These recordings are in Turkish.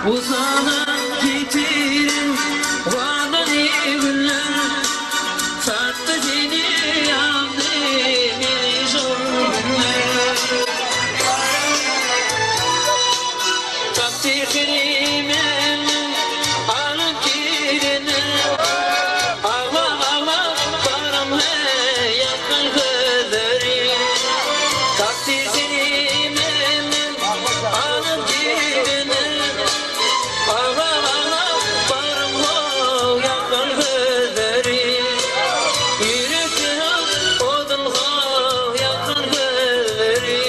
Uzanan getirin vadanı günler, sattı seni yandı beni zorlar. Takdirimi alıp gidenler, ağla ağla param he yakın kaderi. Takdirimi alıp gidenler, ağla ağla param o yakın kaderi. Yürekte odun o yakın kaderi.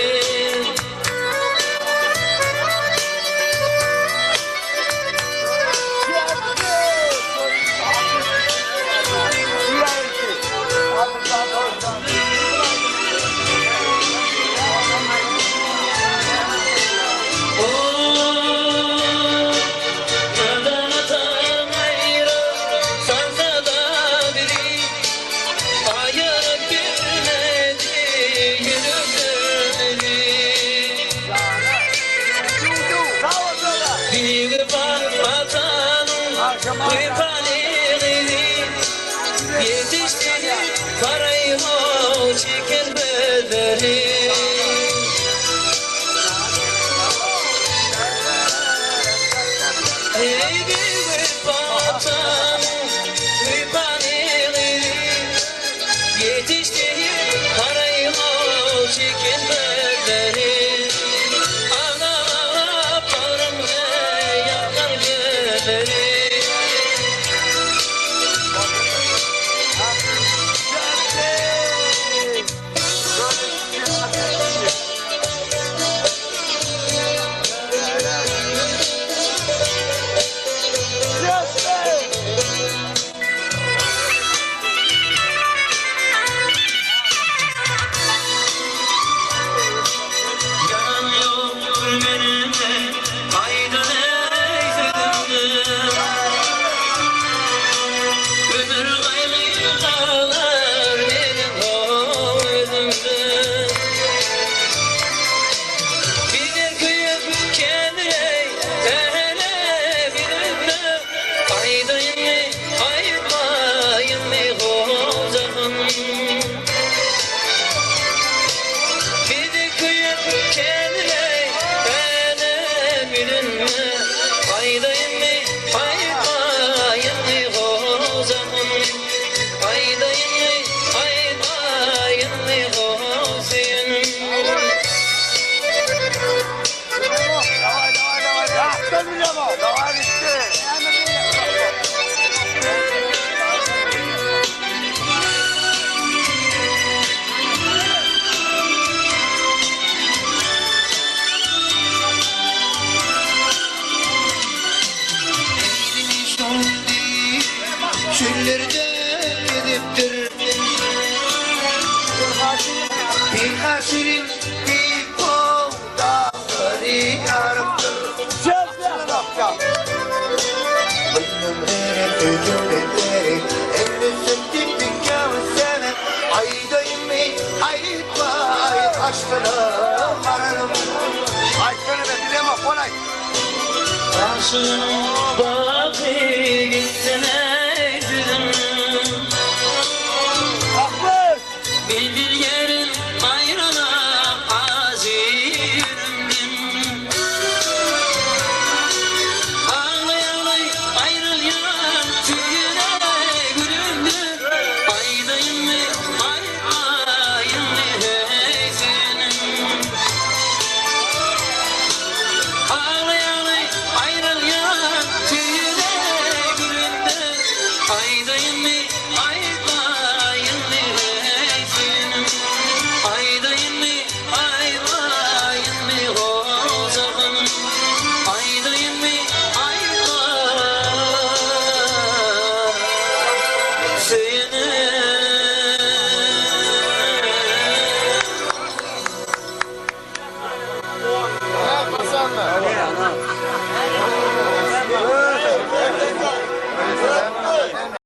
Yetişti karayı o çeken bedeli. Ey büyük vatan, hüpaneli, yetişti karayı o çeken bedeli. Ana param ne yakar bedeli. Çöllerden gidiptir bir hasretin bir dağları yarıptır. Benim her ödüm ederim elbisinde bir kavsene. Aydayım mı ayıtmay aşkına varalım. Aşkına be dilema kolay. Karşın bakı gitsene. Bir yerin ayrına az yürüdüm. Ağlay ağlay ayrılyan tüyüne gülümdür. Aydayım mı aymayım mı heyzinim. Ağlay ağlay ayrılyan tüyüne gülümdür. Aydayım mı aymayım